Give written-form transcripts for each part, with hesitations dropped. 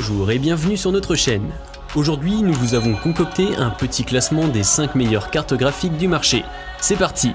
Bonjour et bienvenue sur notre chaîne. Aujourd'hui, nous vous avons concocté un petit classement des 5 meilleures cartes graphiques du marché. C'est parti!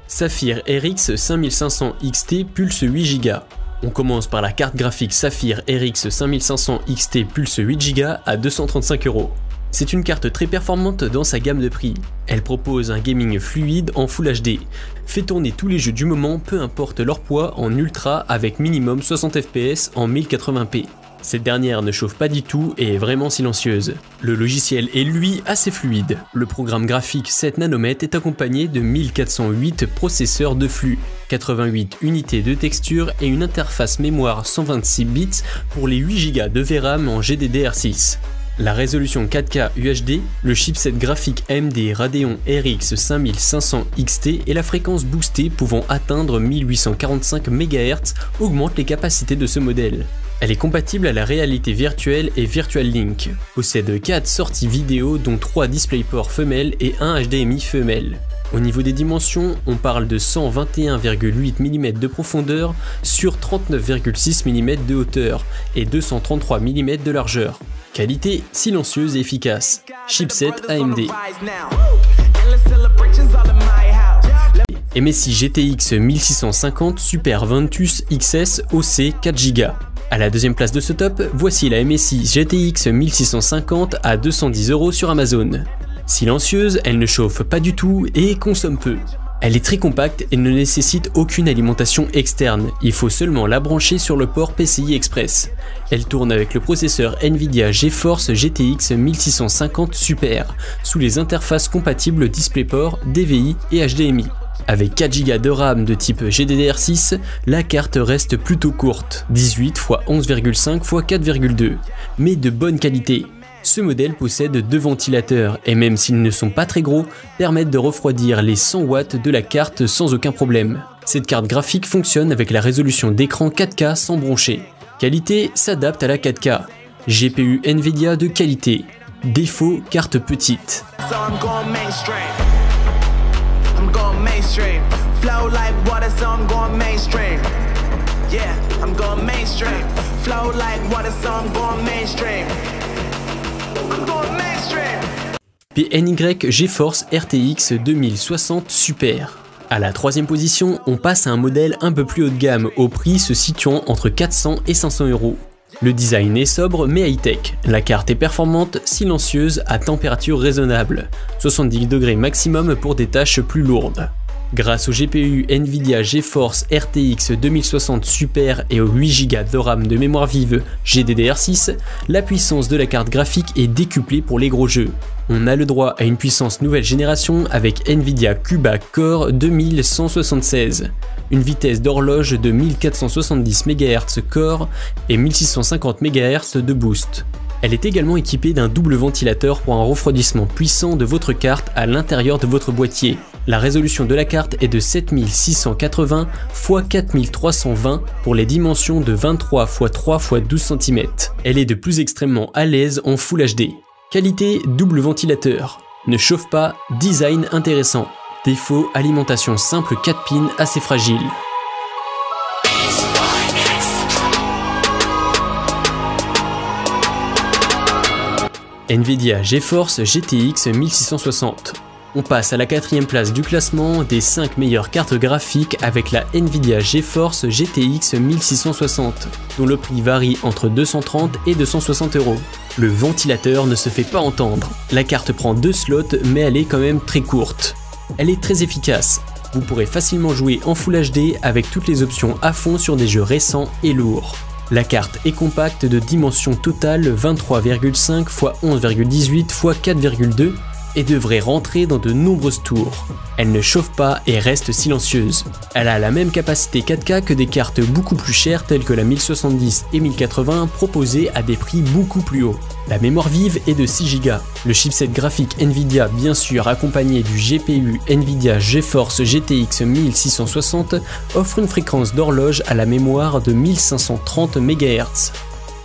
Saphir RX 5500 XT Pulse 8 Go. On commence par la carte graphique Saphir RX 5500 XT Pulse 8 Go à 235 €. C'est une carte très performante dans sa gamme de prix. Elle propose un gaming fluide en Full HD, fait tourner tous les jeux du moment peu importe leur poids en ultra avec minimum 60 fps en 1080p. Cette dernière ne chauffe pas du tout et est vraiment silencieuse. Le logiciel est lui assez fluide. Le programme graphique 7 nanomètres est accompagné de 1408 processeurs de flux, 88 unités de texture et une interface mémoire 126 bits pour les 8 Go de VRAM en GDDR6. La résolution 4K UHD, le chipset graphique AMD Radeon RX 5500 XT et la fréquence boostée pouvant atteindre 1845 MHz augmentent les capacités de ce modèle. Elle est compatible à la réalité virtuelle et Virtual Link, possède 4 sorties vidéo dont 3 DisplayPort femelles et 1 HDMI femelle. Au niveau des dimensions, on parle de 121,8 mm de profondeur sur 39,6 mm de hauteur et 233 mm de largeur. Qualité silencieuse et efficace. Chipset AMD. MSI GTX 1650 Super Ventus XS OC 4 Go. À la deuxième place de ce top, voici la MSI GTX 1650 à 210 € sur Amazon. Silencieuse, elle ne chauffe pas du tout et consomme peu. Elle est très compacte et ne nécessite aucune alimentation externe, il faut seulement la brancher sur le port PCI Express. Elle tourne avec le processeur Nvidia GeForce GTX 1650 Super, sous les interfaces compatibles DisplayPort, DVI et HDMI. Avec 4 Go de RAM de type GDDR6, la carte reste plutôt courte, 18 x 11,5 x 4,2, mais de bonne qualité. Ce modèle possède 2 ventilateurs et même s'ils ne sont pas très gros, permettent de refroidir les 100 watts de la carte sans aucun problème. Cette carte graphique fonctionne avec la résolution d'écran 4K sans broncher. Qualité s'adapte à la 4K. GPU Nvidia de qualité. Défaut, carte petite. PNY GeForce RTX 2060 Super. À la troisième position, on passe à un modèle un peu plus haut de gamme, au prix se situant entre 400 et 500 €. Le design est sobre mais high-tech. La carte est performante, silencieuse, à température raisonnable. 70 degrés maximum pour des tâches plus lourdes. Grâce au GPU Nvidia GeForce RTX 2060 Super et aux 8 Go de RAM de mémoire vive GDDR6, la puissance de la carte graphique est décuplée pour les gros jeux. On a le droit à une puissance nouvelle génération avec Nvidia Cuba Core 2176, une vitesse d'horloge de 1470 MHz Core et 1650 MHz de boost. Elle est également équipée d'un double ventilateur pour un refroidissement puissant de votre carte à l'intérieur de votre boîtier. La résolution de la carte est de 7680 x 4320 pour les dimensions de 23 x 3 x 12 cm. Elle est de plus extrêmement à l'aise en Full HD. Qualité double ventilateur. Ne chauffe pas, design intéressant. Défaut, alimentation simple 4 pins assez fragile. Nvidia GeForce GTX 1660. On passe à la quatrième place du classement des 5 meilleures cartes graphiques avec la Nvidia GeForce GTX 1660, dont le prix varie entre 230 et 260 €. Le ventilateur ne se fait pas entendre. La carte prend 2 slots mais elle est quand même très courte. Elle est très efficace. Vous pourrez facilement jouer en Full HD avec toutes les options à fond sur des jeux récents et lourds. La carte est compacte de dimension totale 23,5 x 11,18 x 4,2 et devrait rentrer dans de nombreuses tours. Elle ne chauffe pas et reste silencieuse. Elle a la même capacité 4K que des cartes beaucoup plus chères telles que la 1070 et 1080 proposées à des prix beaucoup plus hauts. La mémoire vive est de 6 Go. Le chipset graphique Nvidia bien sûr accompagné du GPU Nvidia GeForce GTX 1660 offre une fréquence d'horloge à la mémoire de 1530 MHz.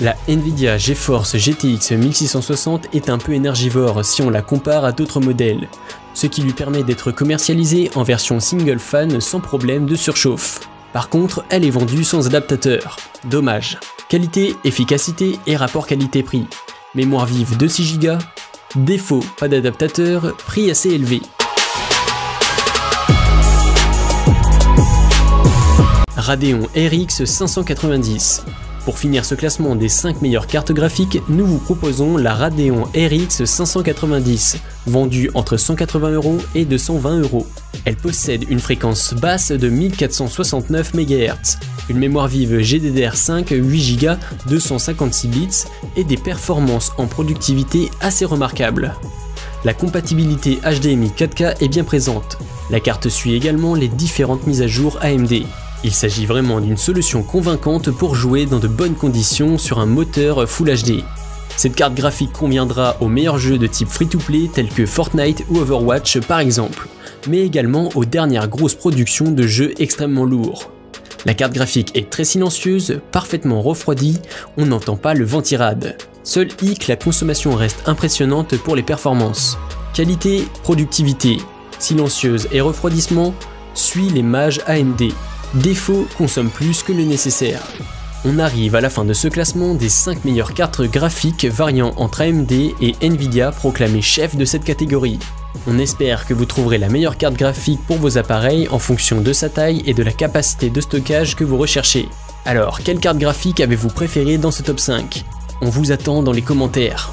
La Nvidia GeForce GTX 1660 est un peu énergivore si on la compare à d'autres modèles, ce qui lui permet d'être commercialisée en version single fan sans problème de surchauffe. Par contre, elle est vendue sans adaptateur. Dommage. Qualité, efficacité et rapport qualité-prix. Mémoire vive de 6 Go. Défaut, pas d'adaptateur, prix assez élevé. Radeon RX 590. Pour finir ce classement des 5 meilleures cartes graphiques, nous vous proposons la Radeon RX 590, vendue entre 180 € et 220 €. Elle possède une fréquence basse de 1469 MHz, une mémoire vive GDDR5 8 Go 256 bits et des performances en productivité assez remarquables. La compatibilité HDMI 4K est bien présente. La carte suit également les différentes mises à jour AMD. Il s'agit vraiment d'une solution convaincante pour jouer dans de bonnes conditions sur un moteur Full HD. Cette carte graphique conviendra aux meilleurs jeux de type free-to-play tels que Fortnite ou Overwatch par exemple, mais également aux dernières grosses productions de jeux extrêmement lourds. La carte graphique est très silencieuse, parfaitement refroidie, on n'entend pas le vent tirade. Seul hic, la consommation reste impressionnante pour les performances. Qualité, productivité, silencieuse et refroidissement, suit les mages AMD. Défaut, consomme plus que le nécessaire. On arrive à la fin de ce classement des 5 meilleures cartes graphiques variant entre AMD et Nvidia proclamées chefs de cette catégorie. On espère que vous trouverez la meilleure carte graphique pour vos appareils en fonction de sa taille et de la capacité de stockage que vous recherchez. Alors, quelle carte graphique avez-vous préférée dans ce top 5 ? On vous attend dans les commentaires.